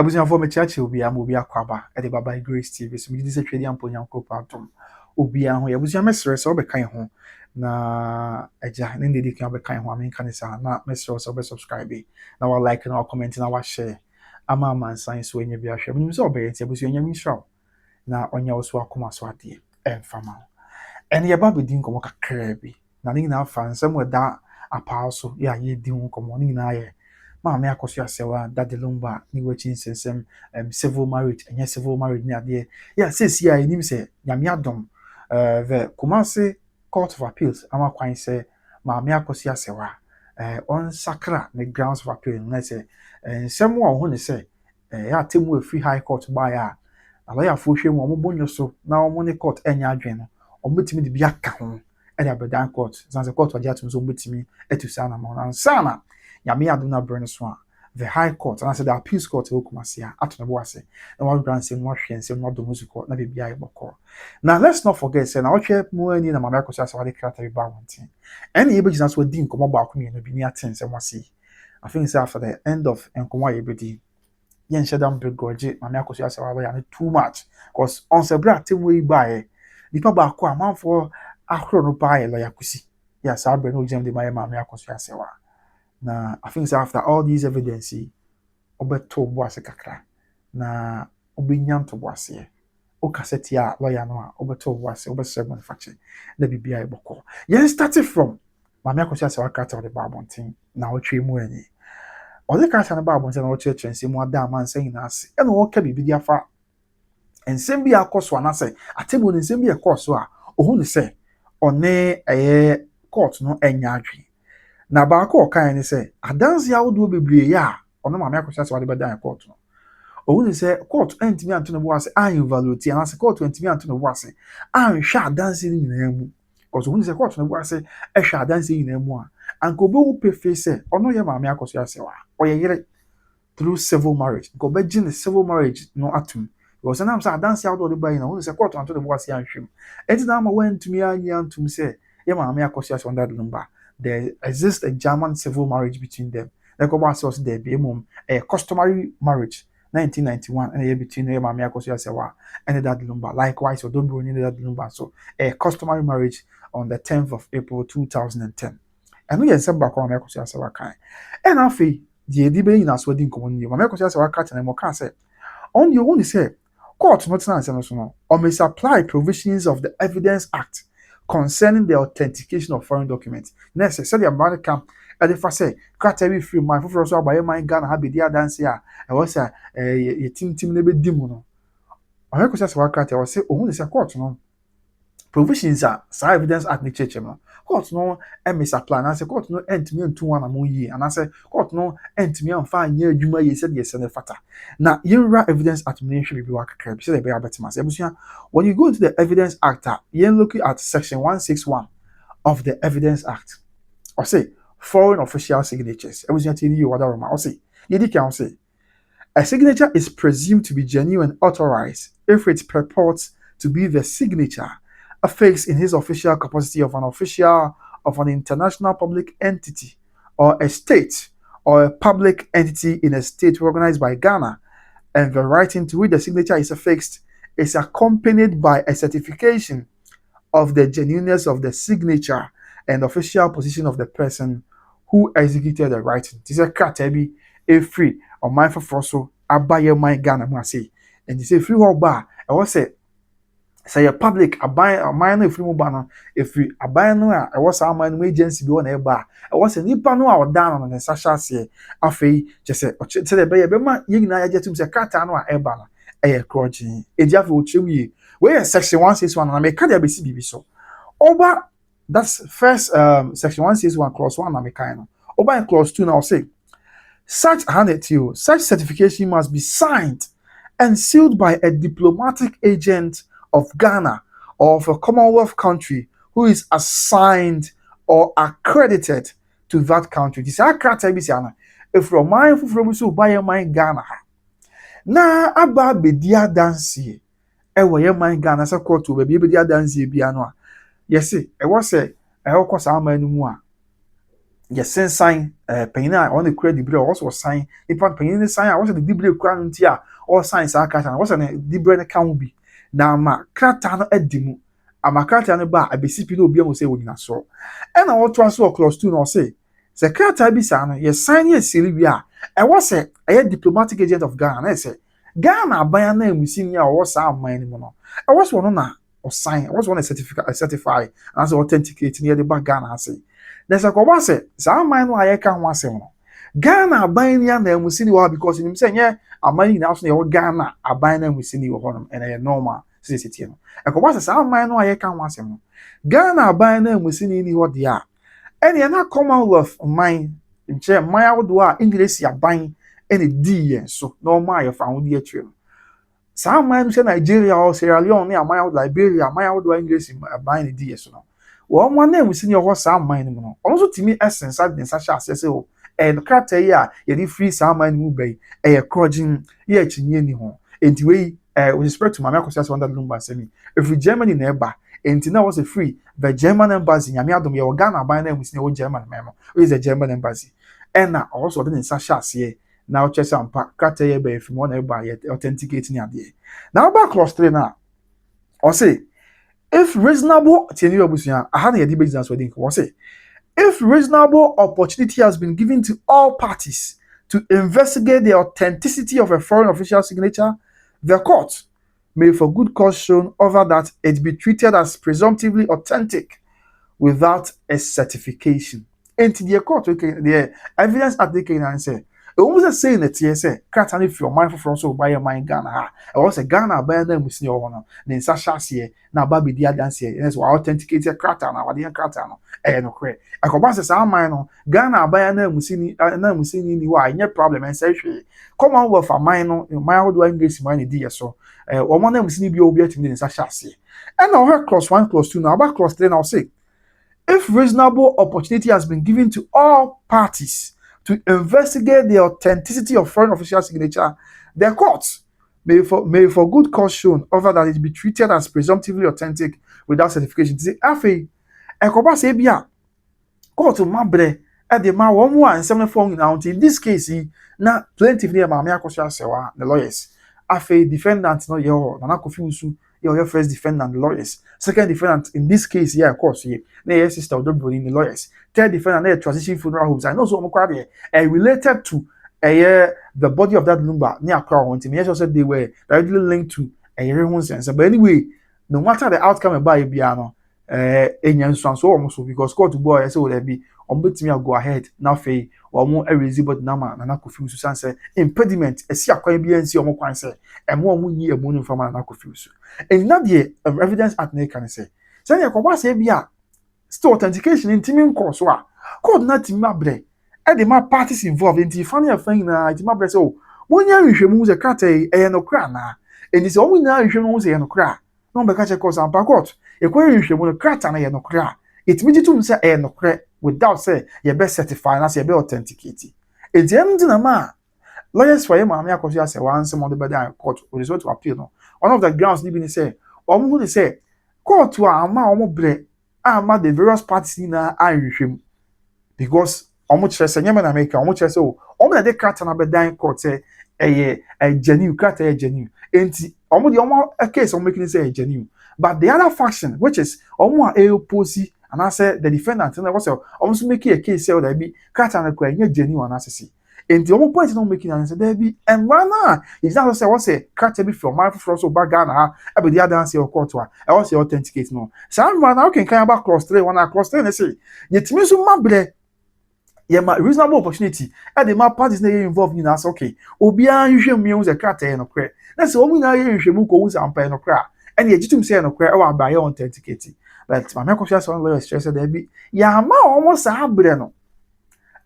Abusia for me church obi akwaba e de baba Grace TV so me di se twedi ampo nyanko patom obi ho abusia mesere so be kan ho na eja ne ndedi kan be kan ho amen kan sa na mesere so be subscribe na wa like na wa comment na wa share ama mansan so enya bi ahwe me so be yeti abusia nya mi sraw na onya wo so akoma so ade emfama ene ye ba be din komo kakra bi na ne na fa nsem weda apa so ya ye din komo ne na ye Mama Akosua Serwaa that the Lumba ni watching sensem civil marriage and civil marriage ni ade yeah says here him say nyame adom the Kumasi Court of Appeals ama kwan say Mama Akosua Serwaa on sakra the grounds of appeal na say nsem wo ho ne say ya temu free high court ba ya lawyer fo hwe mu bonyo so na omo ne court enya adwen no omo timi de bia ka ho e da bedan court sanse court wa jatum so omo timi etusa na mo na sana Yami Aduna Berneswa, the High Court, and I said the Appeals Court of Kumasi, at Nabwase, and one grant saying what she and saying not the music court, not the BI Boko. Now let's not forget, saying I'll share more in America, so I can't tell you about one thing. Any images what didn't come about me and be near 10 and see. I think it's after the end of Nkomwa Ebedi. Yen Shadam Big Gorge, America, so I too much, because on Sabra, Tim way by the Papa man for a chrono buy lawyer Kusi. Yes, I'll bring no gem the my America, so I na I think after all these evidence obeto boase kakra na obenyan to boase o cassette ya lawyer no a obeto boase obesere manufacture na bibia eboko yen started from Mama Akosua Serwaa character of the Babontin na o twe mu ani o the character na Babontin na o twe twense mu ada man say na ase e no o ka bibidi afa ensem bi akoso na say atebo ne ensem bi akoso a ohu ne say one court no enya adwe na baako okan ni say adanse awodo bebree ya ono Mama Akosua Serwaa de bedan court no owu ni say court entimi anto no bo ase an evaluate na say court entimi anto no bo ase an hwa adanse ni nyina mu because owu ni say court no bo ase e hwa adanse nyina mu a anko be wo pefe say ono ye Mama Akosua Serwaa oyeyere through civil marriage go be gin civil marriage no atum because na am say adanse awodo de bayi na owu ni say court anto no bo ase an hwem enti na ma wantumi anya antum say ye Mama Akosua Serwaa under the Lumba there exists a German civil marriage between them. Like about us there be a customary marriage 1991 and between Mama Akosua Serwaa and that Lumba. Likewise, Odobroni and that Lumba. So a customary marriage on the 10th of April 2010. And we have some back on Mama Akosua Serwaa kind. And after the debate in us wedding community, Mama Akosua Serwaa cat and more say on your own say court not answer or may supply provisions of the Evidence Act concerning the authentication of foreign documents. Next, say the American and if I say, cut every free man for us by my gun, have be dear dance here. I was a team never dimono. I heard Serwaa cat, I was say, oh, it's a court, no provisions are Evidence Act ni church, no court no MS apply, and I say, court no end me 2 1 year, and I say, court no end me on 5 year, Juma, you said, yes, and the fatter. Now, you write Evidence Administration be work crab, say, they better myself. When you go into the Evidence Act, you're looking at section 161 of the Evidence Act, or say, foreign official signatures. I was going to tell you what I remember. Or say, you can say, a signature is presumed to be genuine and authorized if it purports to be the signature affixed in his official capacity of an official of an international public entity or a state or a public entity in a state recognized by Ghana, and the writing to which the signature is affixed is accompanied by a certification of the genuineness of the signature and official position of the person who executed the writing. This is a category a free or mindful for so abaye my Ghana mu say, and you say free or bar I was say a public abaye or minor free mobile if we abaye no I was our man agency be on a bar I was a nipa no a down on the sasha say afei just say the be ma yina ya jetum say kata no a eba na e kroji ejiafe ochemi we section 161 na me ka dia be si bibi so over that's first section 161 clause 1 na me kind no over in clause 2 now say such certification must be signed and sealed by a diplomatic agent of Ghana or of a Commonwealth country who is assigned or accredited to that country. This is if you're mindful from so buy my Ghana. Na aba bedia dansi ewo ye man Ghana sa court to be bedia dansi bia no a yes e wo say e wo kosa amanu mu a yɛsen sign panyin a ɔne kura dibere a ɔwɔ sign nipa panyin ne sign a wɔsɛ ne dibere kura no nti a ɔsign saa krataa no wɔsɛ ne dibere no ka ho bi na ama krataa no adi mu ama krataa no ba a abesi pi na obi ahu sɛ wɔnyina soɔ ɛna wɔtoa so wɔ clause 2 na ɔse sɛ krataa bi saa no yɛ sign yɛ siri bi a ɛwɔ sɛ ɛyɛ diplomatic agent of Ghana na ɛsɛ Ghana aban na emusini a ɔwɔ saa aman no mu no ɛwɔ sɛ ɔno na ɔsign ɛwɔ sɛ ɔno na certify anaasɛ authenticate ne yɛde ba Ghana ase na sɛ kɔba sɛ saa aman no a yɛka ho asɛm no Ghana aban ni ana emusini wɔ ha because nim sɛ nyɛ aman nyinaa so na yɛwɔ Ghana aban na emusini wɔ hɔ no ɛna yɛ normal sɛ tie no ɛkɔba sɛ saa aman no a yɛka ho asɛm no Ghana aban na emusini ni hɔ deɛ a ɛne na Commonwealth man nkyɛn man ahodoɔ a English aban ɛna di yɛn so na ɔmo a yɛfa ho di akyire no saa aman no sɛ Nigeria ɔ Sierra Leone ne aman ahodoɔ Liberia aman ahodoɔ a English aban na di yɛn so no wɔn mo na emusini wɔ saa aman no mu no ɔno nso tumi ɛsensa de nsa hyɛ aseɛ sɛ o ɛno krataa yi a yɛde firi saa aman no mu bɛyi ɛyɛ korɔgyen yɛ akyinnye ni ho enti wei with respect to Maame Akosua Serwaa Lumba sɛmi efiri Germany na ɛba enti na wɔsɛ free the German embassy nyame adom yɛwɔ Ghana aban na emusini wɔ German mɛmo is the German embassy ɛna ɔwɔsɔ de ne nsa hyɛ aseɛ na ɔkyɛ sɛ ampa krataa yɛ bɛyɛ firi mu na ɛba yɛ authenticate ne adeɛ na ɔba clause 3 na ɔsɛ if reasonable tieni abusua aha na yɛde bɛgyina so de nkɔ ɔsɛ if reasonable opportunity has been given to all parties to investigate the authenticity of a foreign official signature, the court may for good cause shown over that it be treated as presumptively authentic without a certification. And the court, the evidence at the can say, almost saying that yes, cat if your mind for also buy a mind Ghana. I was a Ghana by them with your honor, then Sasha here, now Baby Dia dance here, and it's authenticated crater now, what the crater no, no credit. I come back to some mine, Ghana by a name Musini, ni why, no problem, and say, come on with a minor, my old English money, dear so, or one name Musini be obedient in Sasha here. And now her clause 1, clause 2, now about clause 3, I'll say, if reasonable opportunity has been given to all parties to investigate the authenticity of foreign official signature, the courts may for good cause shown over that it be treated as presumptively authentic without certification. Say, afe, ekoba se bia, court mabre, the ma one more and 74 in this case, na plaintiff near Maame Akosua Serwaa, the lawyers. Afe, defendant no yo, Nana Kofi Usu, your first defendant, the lawyers. Second defendant, in this case, yeah, of course, yeah, your sister Odobroni, the lawyers. Third defendant, transition funeral homes. I know so much related to the body of that Lumba near Crown. Yes, also they were directly linked to a sense. But anyway, no matter the outcome by Biano, so almost because court to boy, so there be on bet me go ahead now fay or more erase but nama and Akosua Serwaa impediment a see a quite BNC or more quite say and more money a money from an Akosua. And not the evidence at Nick can say. Say, I say, Bia, still authentication in teaming course. Could not in my brain. And the my parties involved in the funny thing now, it's my brain. So, when you move a cat a no crana, and it's only now you move a no cra. No, because I cause I'm back out. A query you want a cat and a no cra. It's me to say a no cra without say your best certified as your be authenticated. It's the end in a man. Lawyers for him, Maame Akosua Serwaa, some of the better court with resort to appeal. No, one of the grounds living say, or who say, court to ama bre, ama the various parties in a him because almost say, Yemen America, almost say, oh, almost the cat and a bedine court say, a genuine cat, a genuine. And almost a case of making it say a genuine. But the other faction, which is almost a posy, and I said the defendant, and I was almost making a case say that be cat and a quite genuine as and the only point is not making an answer there be and why not? It's not say what's a cat be from my from so back Ghana, but the other answer or court one. I also authenticate no. Some man now can come back cross 3 1 cross 3 and say, yet me so mable. Yeah, my reasonable opportunity. And the my parties they involved in us okay. Obia you show me use a cat and no credit. That's all we now you should move go and pay no crack. And yet you say no credit or buy your authenticate. But my Akosua Serwaa stress there be yeah ma almost a no.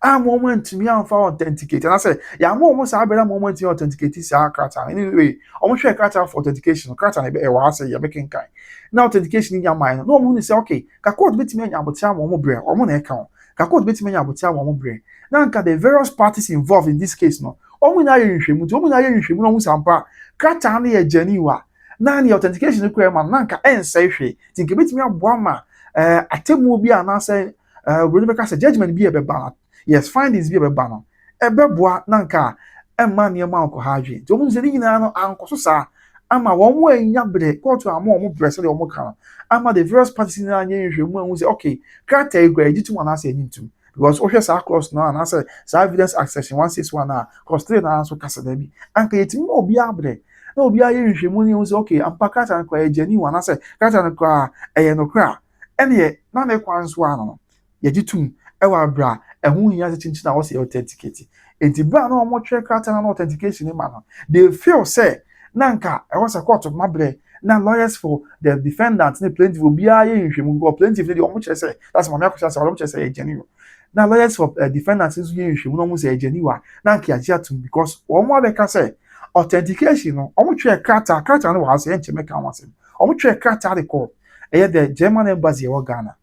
Moment to me and for authenticate. And I said, yeah, almost a better moment to authenticate this character. Anyway, almost share character for authentication. Character, I say, you're making kind. Now, authentication in your mind. No one say, okay, Kakot bit me about time or more brain or more account. Kakot bit me about time or more brain. Now, the various parties involved in this case, no. Omu na you shemu, omu na you shemu, no musampa. Character ni a genuine. Now, the authentication requirement, nanka en say she. Think bit me a boama. Atemu bi anase. When we cast a judgment be a bebana yes findings bi ebe ba no ebe boa na nka emma nneɛma anko ha adwe nti ɔmo sɛ ne nyinaa no anko so saa ama wɔn mo anya bere court ama ɔmo brɛ sɛ deɛ ɔmo ka no ama the various parties nyinaa nyɛ nhwehwɛmu a ɛhu sɛ okay krataa yi kura yɛgye tum anaasɛ yɛgye ntum because wohwɛ saa clause no anaasɛ saa evidence act section 161 a clause 3 na nso kasa da bi anka yɛtumi ma obiara brɛ na obiara yɛ nhwehwɛmu ne ɛhu sɛ okay ampa krataa no kura yɛgye ani wɔ anaasɛ krataa no kura ɛyɛ nokora ɛneɛ na ne kwan so ano no yɛgye tum ɛwɔ abra ɛho hia sɛ kyinkyin a wɔsɛ authenticate enti bra na ɔmo twɛ krataa na authentication ma no they feel sɛ na nka ɛwɔ sɛ court ma brɛ na lawyers for the defendant ne plaintiff obiara yɛ nhwehwɛmu because plaintiff ne deɛ ɔmo kyerɛ sɛ that's Maame Akosua Serwaa ɔmo kyerɛ sɛ yɛgye ani wɔ na lawyers for defendants nso yɛ nhwehwɛmu na ɔmo sɛ yɛgye ani wɔ na nka yɛagye atom because ɔmo abɛka sɛ authentication no ɔmo twɛ krataa no wɔ ha sɛ yɛnkyɛ mɛka ho asɛm ɔmo twɛ krataa de kɔ ɛyɛ the German embassy ɛwɔ Ghana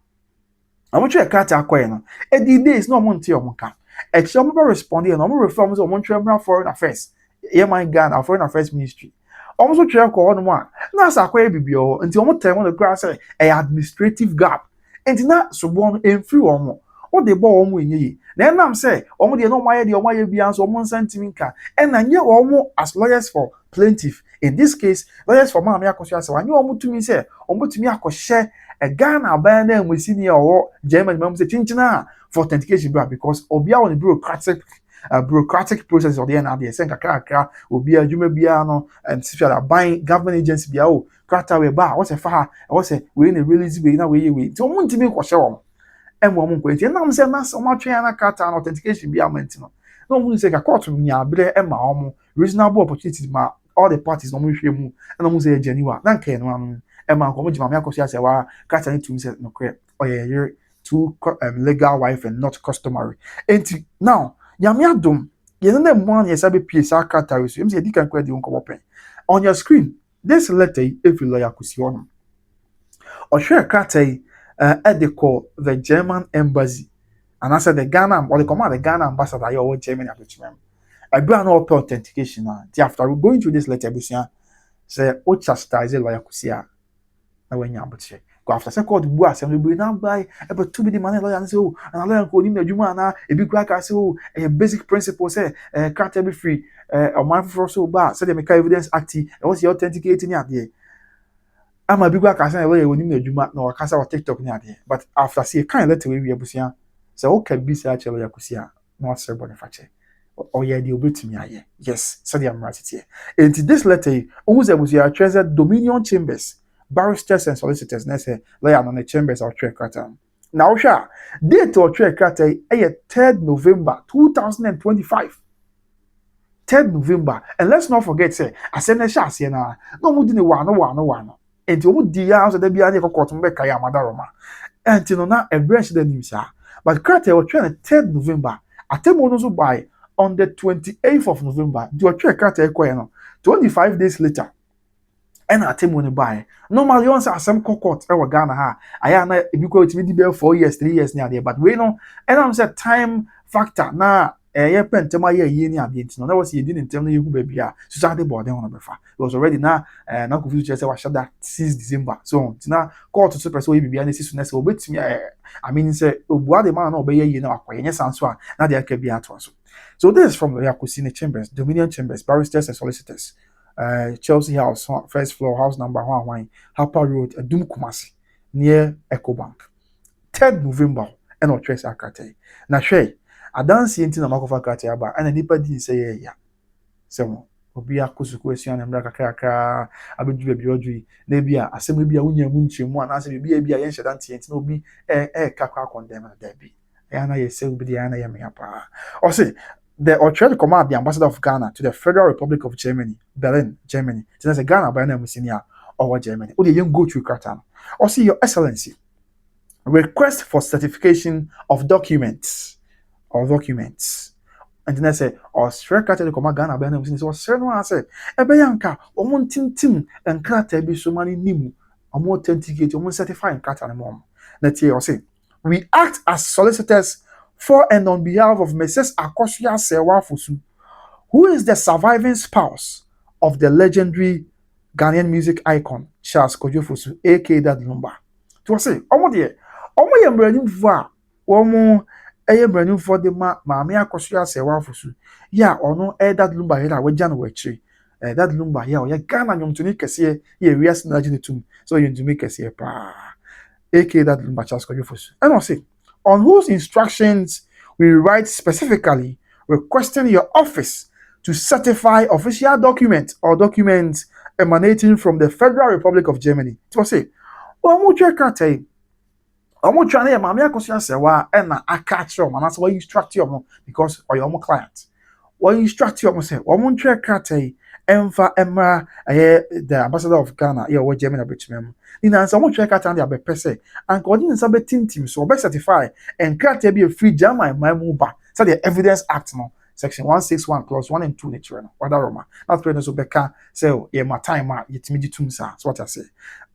ɔmo twɛ krataa kɔɛ no ɛdi days na ɔmo nte ɔmo ka ɛkyɛ ɔmo bɛ respond yɛ na ɔmo refer ɔmo sɛ ɔmo twɛ mmra foreign affairs yɛman Ghana foreign affairs ministry ɔmo nso twɛ kɔ hɔnom a na asa akɔyɛ bibi ɔwɔ nti ɔmo tɛn mo no kura sɛ ɛyɛ administrative gap nti na soboɔ no emfiri ɔmo ɔde bɔ ɔmo enye yi na ɛnam sɛ ɔmo deɛ na ɔmo ayɛ deɛ ɔmo ayɛ bia nso ɔmo nsa ntumi nka ɛna nye ɔmo as lawyers for plaintiff in this case lawyers for Maame Akosua Serwaa nye ɔmo tumi sɛ ɔmo tumi akɔhyɛ Ghana aban na enwesi ni a ɔwɔ Germany ma mo sɛ kyinkyin for authentication bra because obiara wɔ ne bureaucratic process ɔde yɛ n'adeɛ sɛ nkakrakra obiara adwuma biara no sifia aban government agency biara o krataa wɔ ba a wɔsɛ fa ha ɛwɔ sɛ wei na release wei na wei yɛ wei nti ɔmo ntumi nkɔhyɛ wɔn ɛmo ɔmo nkɔ eti ɛnam sɛ na ɔmo atwe yɛn na krataa na authentication bi ama nti no na ɔmo sɛ ka court nya abere ɛma ɔmo reasonable opportunity ma all the parties na ɔmo hwɛ mu ɛna ɔmo sɛ yɛ genuine na nka yɛn no ano ɛma nkɔ ɔmo gye Maame Akosua Serwaa krataa ne tum sɛ nokora ɔyɛ yere to legal wife and not customary enti now Nyame adom yɛn na mu an yɛsa be pie saa krataa so yɛm sɛ yɛdi kan kɔ di nkɔmɔ pɛn on your screen this letter yi efi lawyer Kosi ɔno ɔhwɛ krataa yi ɛde kɔ the German embassy anaasɛ the Ghana or the command the Ghana ambassador yɛ ɔwɔ Germany abɛtuma mu ɛbɛrɛ na ɔpɛ authentication na ti after going through this letter busua sɛ o chastise lawyer Kosi a na wɔnya abotire go after sɛ court bu asɛm no bu na buy ɛbɛtu bi di ma na lawyer say o na lawyer ko ni adwuma na ebi kura ka say o ɛyɛ basic principle sɛ krataa bi free ɔman foforɔ so ba sɛ de meka evidence act ɛwɔ sɛ authenticate ni adeɛ ama bi kura ka say lawyer oni adwuma na ɔka sɛ TikTok ni adeɛ but after say kan letter we abusua sɛ o ka bi sɛ akyɛ lawyer Kosi a na ɔsɛ bɔ ne fakyɛ ɔyɛ deɛ obetumi ayɛ yes sɛ de amra tete enti this letter yi ohun sɛ abusua treasure Dominion Chambers barristers and solicitors na say lawyer no the chambers of track krataa now hwa date of track krataa e 3rd November 2025 3rd November and let's not forget say asem na hya ase na no mu di ne wano enti omu di ya so da bia ne court mo be kai amadaroma enti no na e branch da nim sa but krataa o track 3rd November atemo no so by on the 28th of November the track krataa e koye no 25 days later ɛna atemu ne bae normally once asem court ɛwɔ Ghana ha aya na ebi ko timi di be 4 years 3 years ni ade but we no ɛna am say time factor na ɛyɛ pentem ayɛ yie ni ade ntino na was yedi ne ntem na yehu ba bia society board den hono befa it was already na na confuse che say wa shada 6 December so tina court so person we bibia na sisu na say obetimi I mean say obua de man na obeye yie na akoye nya sanso a na de aka bia to so this is from the Kosi Chambers Dominion Chambers barristers and solicitors Chelsea House, first floor, house number 1 Harper Road, Adum Kumasi, near EcoBank. 3rd November, and our trace akate. Na shey, I don't see anything na makofa akate aba, and nipa di say yeah. So, obi akosu question na mra kakra abedu bebi odwi na bia asem bia wonya mu nchemu ana asem bia bia yen hyedan tie na obi kakra condemn na da bi. Ya na ye say obi dia na ye me apa. O say the Australian command the ambassador of Ghana to the Federal Republic of Germany, Berlin, Germany. So that's a Ghana by name senior or Germany. Or you go through Krataa. Or see Your Excellency. Request for certification of documents. And then I say, Australia Krataa command Ghana by name senior. So Serwaa said, Ebeyanka, omontintim and Krataa be so many nimu. Omo authenticate, omo certify in Krataa mom. Let's hear or say, we act as solicitors for and on behalf of Mrs. Akosua Serwaa Fosu, who is the surviving spouse of the legendary Ghanaian music icon Charles Kojo Fosu, aka Lumba. To say, omo ye mbrani fu a omo brand for the Mammy Akosua Serwaa for su. Yeah, or no, that Lumba here, we Jan Wetri. That Lumba here, or Ghana, you to make a see, ye, we are snatching to so you to make a see, aka that Lumba Chasko for su. And I'll say, on whose instructions we write specifically requesting your office to certify official documents or documents emanating from the Federal Republic of Germany. It was say, oh, I'm trying to Mammy Akosua Serwaa and I catch you, and that's why you instruct you because or your client. Why you instruct you, say, I'm check Emfa Emma, the ambassador of Ghana, yeah, what Germany Abridgment. In answer, I'm check out and the pese, and according to some team, so be certify and crate be a free German my move. So the Evidence Act no. Section 161 clause 1 and 2 nature no wada Roma not pray no so beka say ye my time yetimi ditum sa so what I say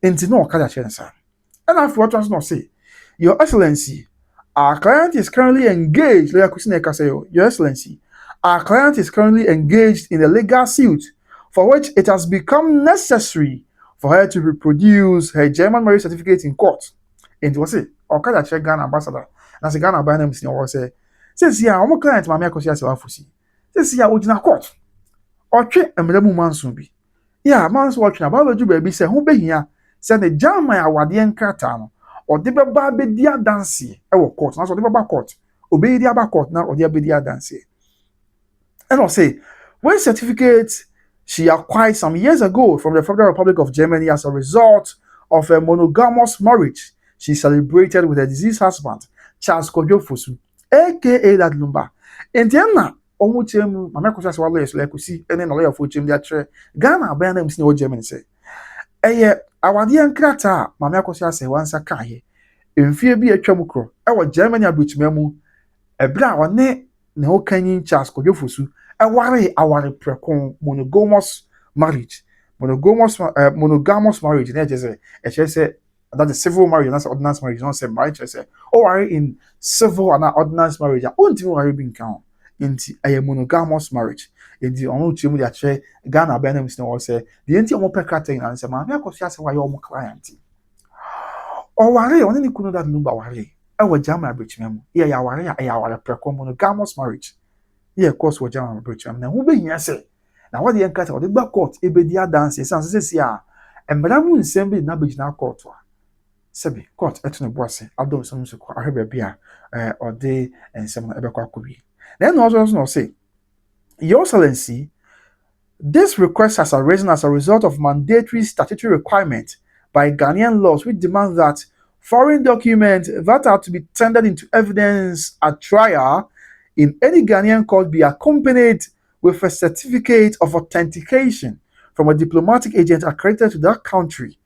enti no ka ja sir and after what was not say your excellency our client is currently engaged like say your excellency our client is currently engaged in a legal suit for which it has become necessary for her to reproduce her German marriage certificate in court enti was say o ka ja check Ghana ambassador na say Ghana by name sin o say says here, our client, Mammy Akosua Serwaa Fusi. Says here, original court. Or check and Madame Mansubi. Yeah, man's watching about the baby say, who be here? Send the German Awadian Cartano or the Baby Dia Dancy. Our court, not the Baba court. Obey the Abba court now or the Abedia Dancy. And I'll say, when certificates she acquired some years ago from the Federal Republic of Germany as a result of a monogamous marriage she celebrated with her deceased husband, Charles Kojo Fosu. aka that Lumba. And then na omuchemu Mammy Akosua Serwaa lawyers like see any lawyer for chem dia tre Ghana ban na msini o Germany say awade enkrata Mammy Akosua Serwaa nsa ka he emfie bi atwam kro wo Germany abuchimemu ebra one ne o kanyin Charles Kojo Fosu aware prekon monogamous marriage na je say that is civil marriage, that's ordinance marriage. Don't say marriage. I say, oh, are in civil and ordinance marriage. I don't even worry being count into a monogamous marriage. In the only team that say Ghana Benham Snow say the anti omo pekata and say, Mammy Akosua Serwaa your client. Or worry, only could know that Lumba worry. I was German bridge memo. Yeah, ya worry, I were a monogamous marriage. Yeah, of course, was German bridge memo. Now, who be here say? Now, what the encounter or the back court, Ebedia dances, and says, yeah, and Madame will send me Nabage now court. Sebi court etune boase abdom some so kwa ahebe bia or day and some ebekwa kobi. Then also say, Your Excellency, this request has arisen as a result of mandatory statutory requirement by Ghanaian laws which demand that foreign documents that are to be tendered into evidence at trial in any Ghanaian court be accompanied with a certificate of authentication from a diplomatic agent accredited to that country,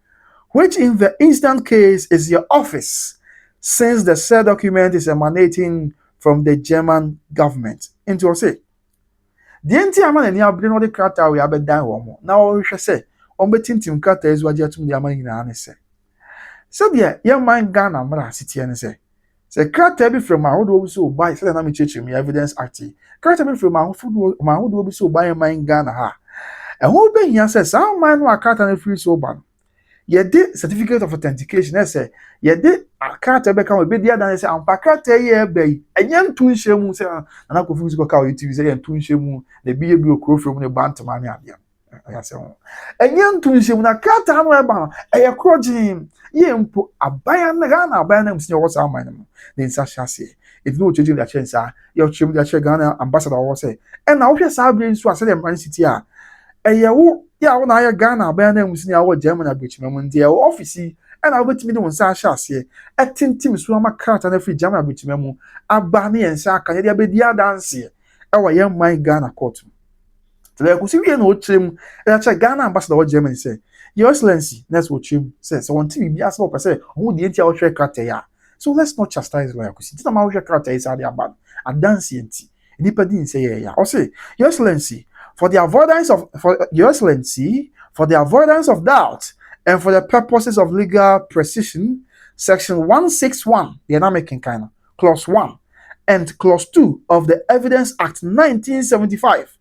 which in the instant case is your office, since the said document is emanating from the German government. Into say, the entire man and the no the carter we have done one. Now we shall say, on betting Tim Carter is what you to the man in an say. So, dear, young man Ghana, Mara City and say, carter be from my old will be so buy, so I'm teaching me evidence arty. Carter be from my food, my old will be so buy a man Ghana ha. And who be here says, some man who are carter and free so ban. Ye did certificate of authentication. I say, ye did a carter become a bit the other. I say, I'm pacate ye bay. And young twin shemu say, and I could fuse go cow to say, and twin shemu, the be a crow from the band to my I say, and young twin shemu, na carter, I'm a crojin. Ye put a bayan Ghana, bayan, see what's our mind. Then Sasha say, it's no changing that chance, your chim that Ghana ambassador will say. And now here's our brains to a certain city. Yeah, when I Ghana, Banam was near our German abridgment, dear office, and I went to me on Sasha say, a tin Tim Swama cart and every German abridgment, a Barney and Saka, there be the dance here. Our young man Ghana court. So there could see no trim, that's a Ghana ambassador of Germany say, Your Excellency, that's what Trim says. I want to be asked for, say, who the entire share carter. So let's not chastise like you see. This amount of carter is at the bad, a dancing tea. Nipadi say, yeah, or say, Your Excellency. For the avoidance of doubt and for the purposes of legal precision, Section 161, the American kind of Clause 1 and Clause 2 of the Evidence Act 1975,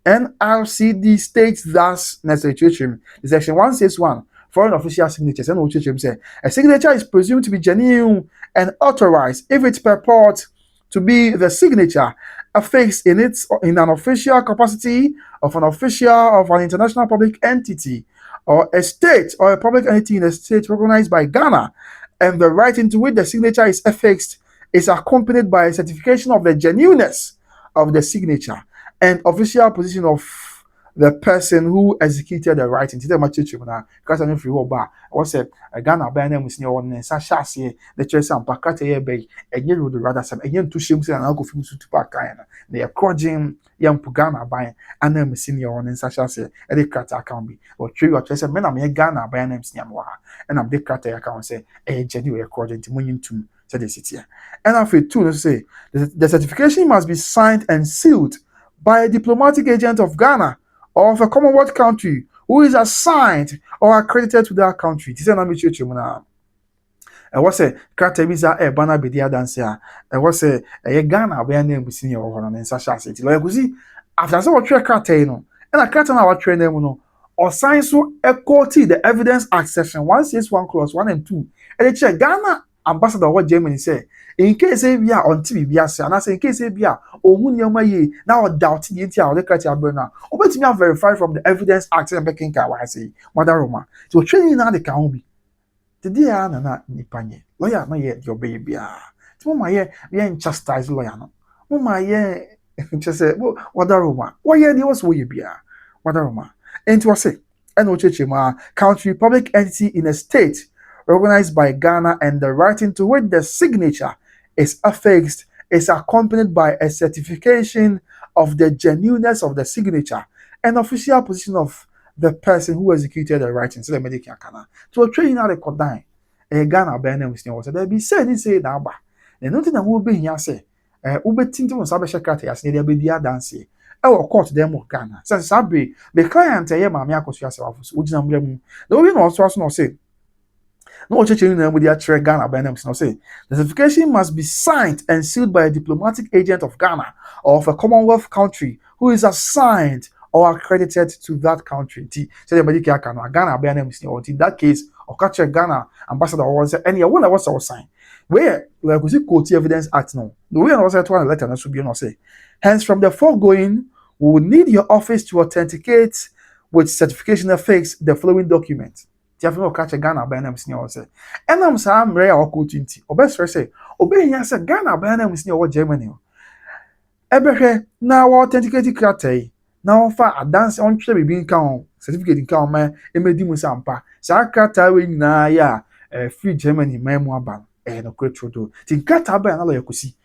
NRCD states thus necessary. Section 161, foreign official signatures, and say a signature is presumed to be genuine and authorized if it purports to be the signature affixed in an official capacity of an international public entity or a state or a public entity in a state recognized by Ghana, and the writing to which the signature is affixed is accompanied by a certification of the genuineness of the signature and official position of the person who executed the writing. Tell my church na because I know free bar. I was said Ghana by name was near one Sashasi, the church and Pacate bay, a year would rather some a year to shims and alcohol film to Pacayana. They are crudging young Pugana by a name senior one in Sashasi, a decata account be or tree or chess, men I'm a Ghana by name Siamwa, and I'm decata account say a genuine according to Munyin to said the city. And after two, say the certification must be signed and sealed by a diplomatic agent of Ghana or of a Commonwealth country who is assigned or accredited to that country. This is not me church na. I was say krata visa e bana be dia dance a. I was say e Ghana be na mu senior ho no nsa sha city. Lo yakuzi after say what krata no. And a krata na what train name no. Or sign so equality the evidence act section 161 clause 1 and 2. And the check Ghana ambassador what Germany say in case we are on TV biase and I say in case we are ohun yoma ye now doubt the entire the criteria burner obetimi verify from the evidence act and backing ka wa say mother Roma so training na the can be today na nipanye lawyer na ye your baby ti mo ma ye chastise lawyer no mo ma ye just say mother Roma why ye was wo ye bia mother Roma and to say and o cheche ma country public entity in a state organized by Ghana, and the writing to which the signature is affixed is accompanied by a certification of the genuineness of the signature and official position of the person who executed the writing. So the medical kana. To a training out the Kodan, a Ghana banner with no there be said in say that ba. And nothing that will be here say, Ube Tinto and Sabasha Kati as near be dear dance. Our court them of Ghana. Since Sabri, the client, Mamma Akosua Serwaa, which number the women also no say. No church with the Ghana by names. No say the certification must be signed and sealed by a diplomatic agent of Ghana or of a Commonwealth country who is assigned or accredited to that country. Say the Ghana by names. In that case, or catch a Ghana ambassador or any one was our sign. Where like we see quote evidence act now. The way I was at one letter should be no say. Hence, from the foregoing, we will need your office to authenticate with certification affixed the following document. Tiafi no catch Ghana by name senior say. Enam sa mre ya oko 20. Obesre say, obehia say Ghana by name senior wo Germany. Ebehwe na wo authenticate kratai. Na wo fa adance on twe bibi nka on certificate nka on ma emedi mu sampa. Sa kratai we nyina ya free Germany ma mu aba. No kwetrodo. Ti kratai ba na lo yakosi.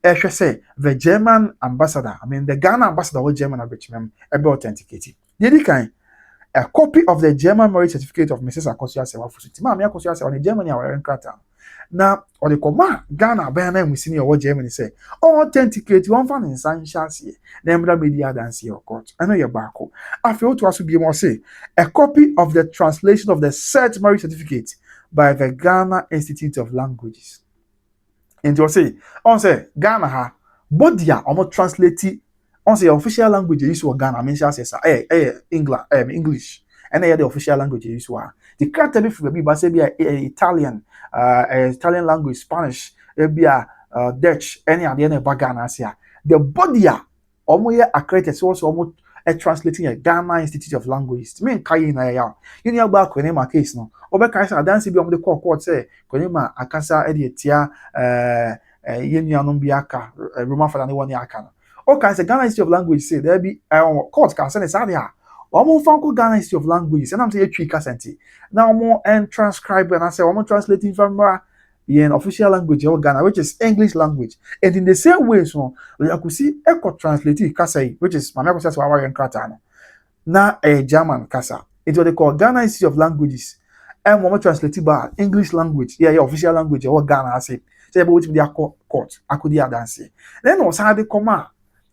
Ehwe say the German ambassador, the Ghana ambassador wo German abechmem ebe authenticate. Yedi kan a copy of the German marriage certificate of Mrs. Akosua Serwaa for Sutima. Me Akosua Serwaa in Germany are in Qatar. Now, or the command Ghana by name we see what Germany say. Authenticate one fan in San Chassi. Then media dance your court. I know you're back. I feel to also be more say a copy of the translation of the said marriage certificate by the Ghana Institute of Languages. And to say, on say Ghana ha bodia almost translate. On the official language use for Ghana, I mean, English, and the official language use for the character be but say be Italian, Italian language, Spanish, be Dutch, any of the other Ghana. The body almost accredited, so almost translating a Ghana Institute of Languages. Me kayi na ya. You know about when my case no. Obe kaisa dance be on the court say when ma akasa edietia yenu anombiaka Roman for the one yaka. Okay, so Ghana Institute of Language say there be court can send it there. Omo fanko Ghana Institute of Language, and I'm say three kasenti. Now more and transcribe and I say omo translating from in official language of Ghana, which is English language. And in the same way, so I could see echo translate kasai, which is my neighbor says Wawarian Kratana. Na a German kasa. It was called Ghana Institute of Languages. And omo translate by English language, yeah, official language of Ghana say. Say about with their court, I could dance. Then was how they come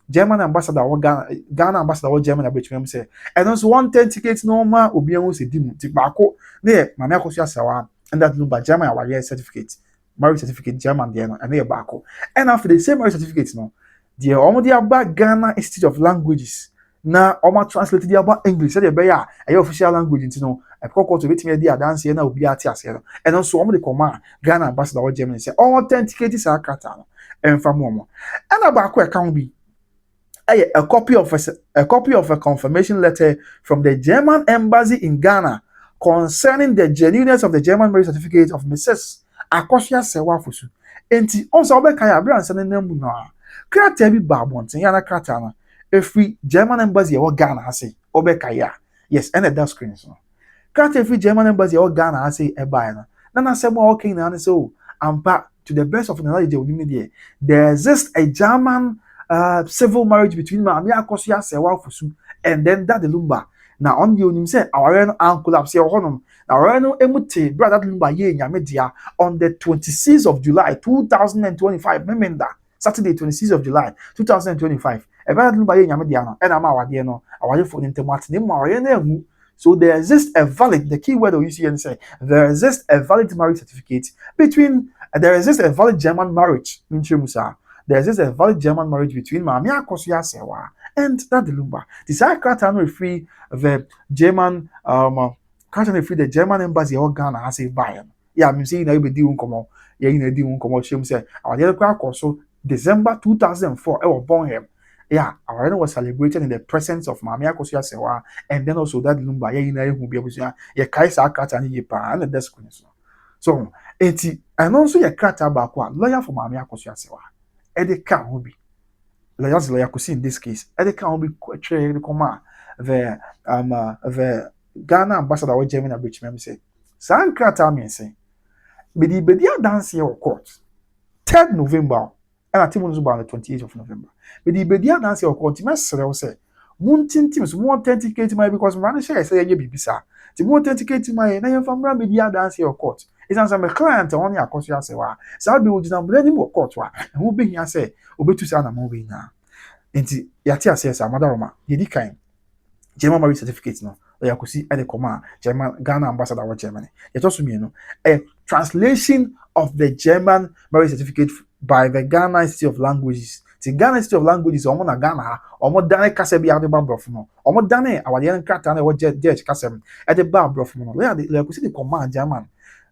German ambassador or Ghana ambassador or German abetwem say and also one 10 tickets normal obian say dim tibako there mama Akosua Serwaa and that Lumba German our certificate marriage certificate German there and there bako and after the same marriage certificate no the almost about Ghana Institute of Languages na almost translated about English say be ya official language into no e kokko to betime dey dance na obi ati ase no and also almost the command Ghana ambassador or Germany say all 10 tickets are kata no ɛmfa mo ɔmo ɛna baako ɛka ho bi a copy of a confirmation letter from the German embassy in Ghana concerning the genuineness of the German marriage certificate of Mrs. Akosua Serwaa Fosu. Enti also obeka ya bra nsa na mu no a krataa bi ba abonten ya na krataa no every German embassy e wo Ghana ase obeka ya yes and that screen so krataa every German embassy e wo Ghana ase e ba no na asem a okay na so ampa to the best of knowledge there exists a German civil marriage between Maami Akosua Serwaa Fosu and then that the Lumba. Now on the onim say our uncle up say honum. Now our emute brother Lumba ye nyamedia on the 26th of July 2025. Remember Saturday 26th of July 2025. E brother Lumba ye nyamedia no and ama awade no awade for ntemat ne ma ore na hu. So there exists a valid, the key word you see and say there exists a valid marriage certificate between there exists a valid German marriage there exists a valid German marriage between Maami Akosua Serwaa and that the Lumba. This I free the German free the German embassy or Ghana has a buyer. Yeah, I'm saying I be doing come on. Yeah, you know doing come on. She say our dear so December 2004 I was born him. Yeah, our was celebrated in the presence of Maami Akosua Serwaa and then also that Lumba. Yeah, you know who be able to yeah Kaisa Katani Yipa and the desk. So and also your krata back lawyer for Maami Akosua Serwaa. Ede ka ho bi lawyer could see in this case ede ka ho bi the Ghana ambassador or Germany abridge me say san krata me say bedi dance here court 3rd November and I think on the 28th of November bedi dance here court me sere say muntintim so more authenticate my because man say say ye bibisa ti more authenticate my na yemfa mra media dance here court it's answer my client on ya Akosua Serwaa say be ojina mra ni mo court wa ho be hia say obetu say na mo be na enti yati ase say amadaroma ye di kan German marriage certificate no ya kusi e de koma German Ghana ambassador wa Germany ye to so me no a translation of the German marriage certificate by the Ghana Institute of Languages. The Ghana Institute of Languages omo na Ghana omo dane kasa bi ade ba brofo no omo dane awade nkrata na wo judge kasa e de ba brofo no le kusi de koma German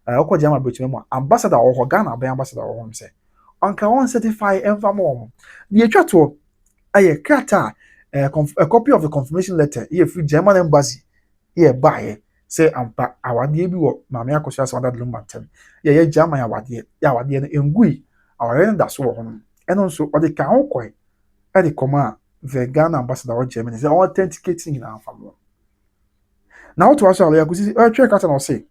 okọ German bridge memo ambassador or Ghana by ambassador or say anka on certify enfa mo the etwa to aye krata a copy of the confirmation letter here free German embassy here buy say ampa awade bi wo Maami Akosua Serwaa that Lumba tem ye German awade no engui awade da so wo no eno nso o de ka ho koi e de koma the Ghana ambassador or Germany say authenticating in our family now to us all ya kusi check out and say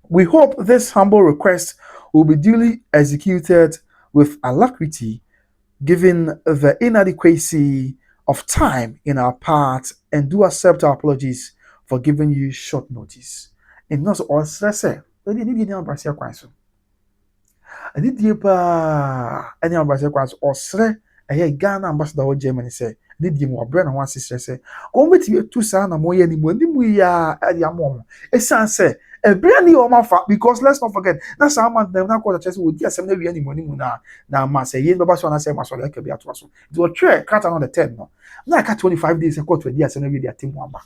we hope this humble request will be duly executed with alacrity given the inadequacy of time in our part and do accept our apologies for giving you short notice. And not all stress. I didn't embrace your question. I did any embrace question or sre a Ghana ambassador or Germany say, did you more brand one sister say, come with you two son and more any money we are at your mom. A son say, a brand new offer because let's not forget that's how much they're not called a chest would yes, I'm never any money now. Must say, you know, but I say, my son, like a beat was it was true, cut on the 10 no. Now I cut 25 days ago to a year, and their team one back.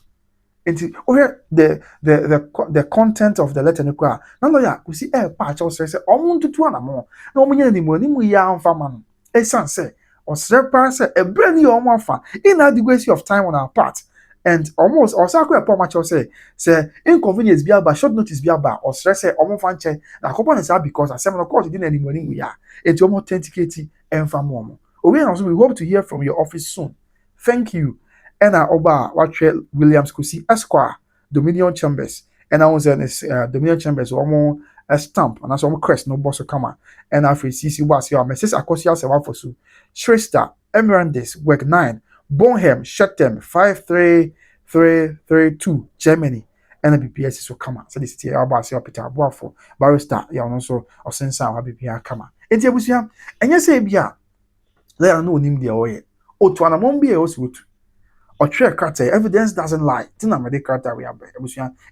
And the content of the letter no kwa na lawyer we see patch or say omuntu tu na mo na omunye ni mo ni mu ya amfa ma no e san say or srepa say e bre ni omo afa inadequacy of time on our part and almost or say akwa match or say inconvenience bi aba short notice bi aba or stress say omo fa nche na kopo na say because asem no court di na ni mo ni mu ya enti omo authenticate emfa mo omo we hope to hear from your office soon. Thank you. And Oba Watcher Williams Kusi Esquire, Dominion Chambers, and I was in Dominion Chambers, almost a stamp, and that's almost crest, no boss comma. And after CC was your Mrs. Akosua Serwaa Fosu, Shresta, Emerandis, Work 9, Bonham, Shetem, 53332, Germany, and the BPS is come. So this is the Albasi Peter Boafo, Barrister, also or Sensa or BPR Kama. It's a museum, and you say, Bia, let her know him the way. O to an among be also. Or check carter evidence doesn't lie. Tina medical we are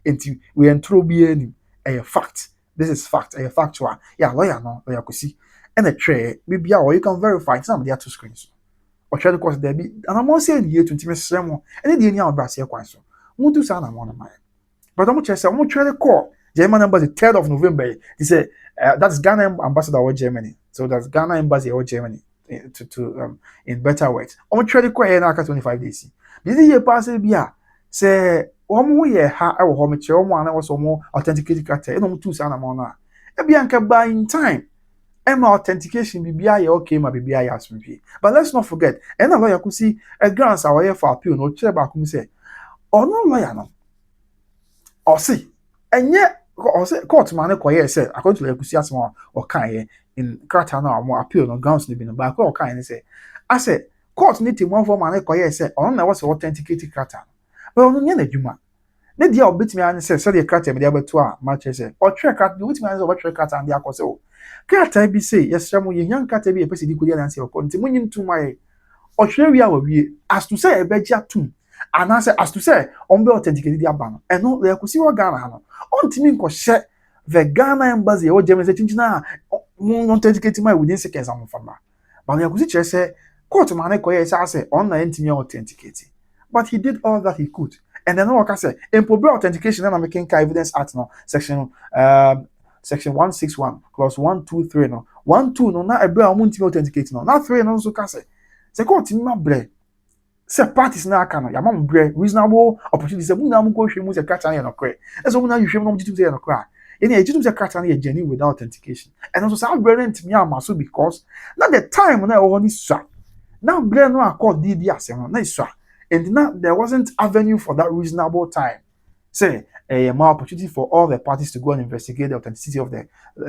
until we entro be a fact. This is fact, a factual. Yeah, lawyer no, lawyer could see. And a tray, maybe or you can verify some of the two screens. Or try to cause there be and I'm not saying here to intimate sermon and the any brass here quite so. Won't do sound one of mine. But I'm just I'm try to call German number the 3rd of November. He said that's Ghana ambassador or Germany. So that's Ghana embassy or Germany in better words. On try to quite na 25 days. This year pass bi a say omo ye ha e wo ho me kire omo ana wo so omo authenticate character e no mu tu sa na mo na. E bi anka by in time. Emma authentication bibia ye okay ma bibia ye asumpi. But let's not forget, and a lawyer could see a grants our for appeal no chere ba kum say, or no lawyer no. Or see, and yet or say court man ko say according to the kusi asma or kan in character na more appeal no grounds ni bi no ba ko kan say. I say court need to one for man ko say on na was authenticated character. But on nya na dwuma. Ne dia obetimi an say the character me dia beto a match say or track character obetimi an say what track character and dia ko say krataa bi say yɛsrɛ mo yɛnya nkrataa bi yɛpɛ sɛ di kodi anansi ɔkɔ nti monyi ntom ayɛ ɔhwɛ wi a wawie as to sɛ ɛbɛgye atom anaasɛ as to sɛ ɔmbɛ authenticate di aba no ɛno yɛkɔsi wɔ Ghana ha no ɔntumi nkɔhyɛ the Ghana embassy ɛwɔ Germany sɛ kyinkyina a mo authenticate ma within seconds amfa ma but yɛkɔsi kyerɛ sɛ court ma ne kɔyɛ sɛ asɛ ɔno na yɛntumi authenticate but he did all that he could and then ɔka sɛ mpo authentication na mekenka evidence act no section 161 clause 123 no 12 no na ebe a omuntu authenticate no na 3 no nso ka se court ma bre se parties na aka no ya ma bre reasonable opportunity se mu na mu ko hwe mu se kata na no kre eso mu na hwe mu no jitu se no kra ye na jitu se kata na ye genuine without authentication and also sa bre rent me ama so because na the time na e wo ni swa na bre no accord di asem no na iswa and now there wasn't avenue for that reasonable time say a more opportunity for all the parties to go and investigate the authenticity of the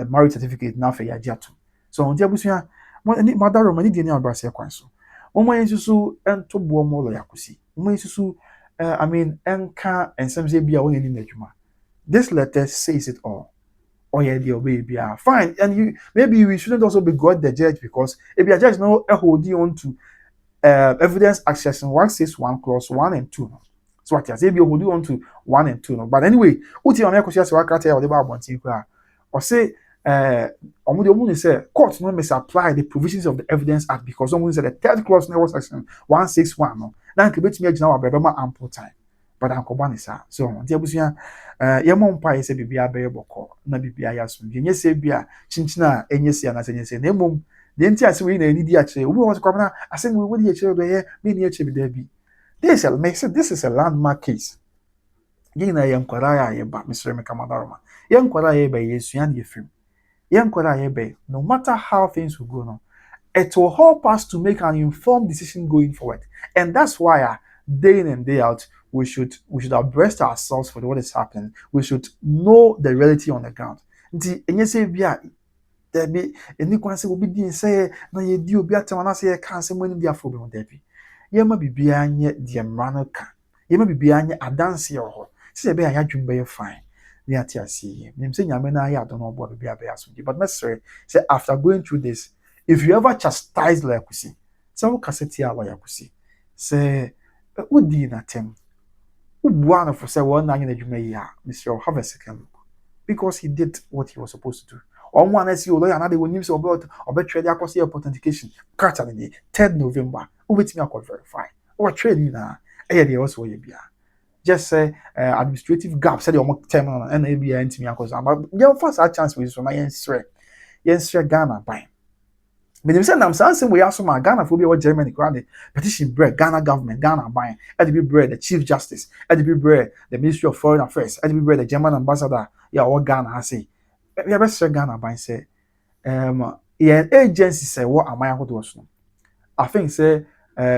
marriage certificate now for Yajiatu. So on the Abusia, Madaro Mani Dina Brasia Quanso. Uma Susu and to Buomo Yakusi. Uma Susu, I mean, Enka and some Zabia only in Nejuma. This letter says it all. Oh yeah, dear baby, fine. And you maybe we shouldn't also be God the judge because if a judge no holding on to evidence accession 161 clause 1 and 2. So what you say be hold on to 1 and 2 no. But anyway, uti on Akosua Serwaa krata or the abontin kwa. Or say omo say court no misapply the provisions of the Evidence Act because someone said the third clause in section 161 no. Na nke betumi agina wa beba ample time. But ankoba ni sa. So nti abusua yemo mpa yese bibia be boko na bibia ya so. Nye se bia chinchina enye se na senye se na emom the nti ase we na ni di akire obi won kwam na ase we di akire be ye me ni akire bi da bi this is a landmark case gina ye nkwara ya ye ba Mr. Mekamadoroma ye nkwara ye be yesua na yefim ye nkwara ye be no matter how things will go no it will help us to make an informed decision going forward and that's why day in and day out we should abreast ourselves for what is happening we should know the reality on the ground nti enye se bia there be any kwan say obi din say na ye di obi atama na say ye kan say money dia for be on there bi ye ma bibia anye de mra no ka ye ma bibia anye adanse ye ho say be anya dwum be ye fine we ati asiye nim say nyame na ya don obo bibia be aso but necessary say after going through this if you ever chastise like Yakusi say wo kaseti ala Yakusi say udi na tem ubuana no for say one na anye na dwuma yi a Mr. Have a second look because he did what he was supposed to do. On one as you lawyer, they will news about trade Akosua authentication. Catch on the 3rd November. Wait me, I could verify. Or trade you now. They also will be. Just say administrative gap, said your terminal and ABI and me, because I'm your first chance with my yes, Ghana buying. But if I'm saying we also my Ghana for be what Germany granted petition bread, Ghana government, Ghana buying, be bread, the Chief Justice, be bread, the Ministry of Foreign Affairs, be bread, the German ambassador, yeah, what Ghana has say. We have best Ghana by say yeah agency say what am I going to do I think say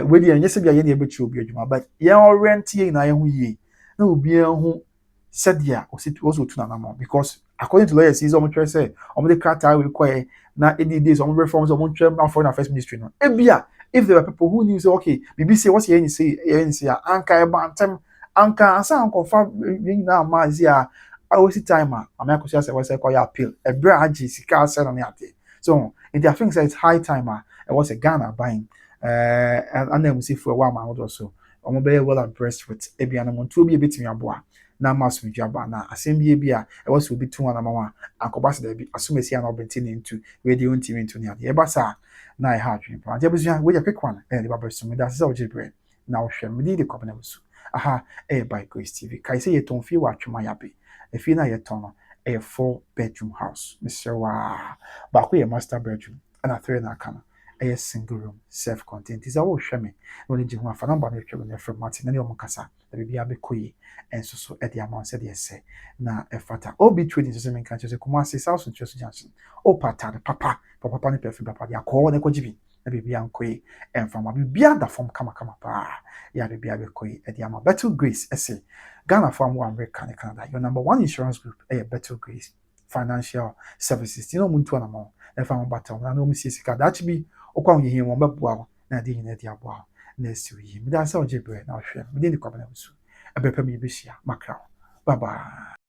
we dey yes be ye dey bechi obi adwuma but ye rent ye na ye hu ye na obi hu said dia o sit also tuna na mo because according to lawyers is omo try say omo dey cartel we kwai na any days omo reforms omo try na foreign affairs ministry no ebia if there were people who knew say okay BBC what ye say anka e bantem anka asa anko fa na amazi a awasi time am Akosua Serwaa say call appeal e bra agi sika say na ate so in the thing say it's high time it was a Ghana buying and then we see for a while ma so omo be well impressed with ebia na montu obi ebetimi aboa na mass media ba na asem bia e was obi tu na mama akoba se da bi asumesi na obenti ne ntu we dey ontimi ntu ne ade e ba sa na e ha adwen pa je bezu we dey quick one e dey ba besu me da se o jibre na o hwe me dey kopna besu aha by Grace TV kai say ye ton fi wa twema ya be efi na ye ton no a 4-bedroom house Mr. Wa ba ko ye master bedroom and a 3 na aka no ɛyɛ single room self contained is a wohwɛ me na ɔne gye ho afa number no twɛ no from Martin na ne ɔmo kasa na biribi abɛkɔ yi ɛnso so ɛde ama sɛ deɛ sɛ na ɛfata obi trading so sɛ menka kyerɛ sɛ Kumasi South Central Junction o pata papa ne perfume papa de akɔ na kɔgye bi na biribi ankɔ yi ɛmfa ma biribi da fam kama paa ya biribi abɛkɔ yi ɛde ama Battle Grace ɛsɛ Ghana for mo America ne Canada your number one insurance group ɛyɛ Battle Grace financial services ti na ɔmo ntu anamɔ ɛfa mo bata na ɔmo sie sika daakye bi okwa wo yehia mo bɛboa wo na de nyina de aboa wo na asi wo yi meda sɛ ɔgye brɛ na ɔhwɛ mede ne kwabena wusu ɛbɛpɛ me yɛbɛhyia makra bye bye.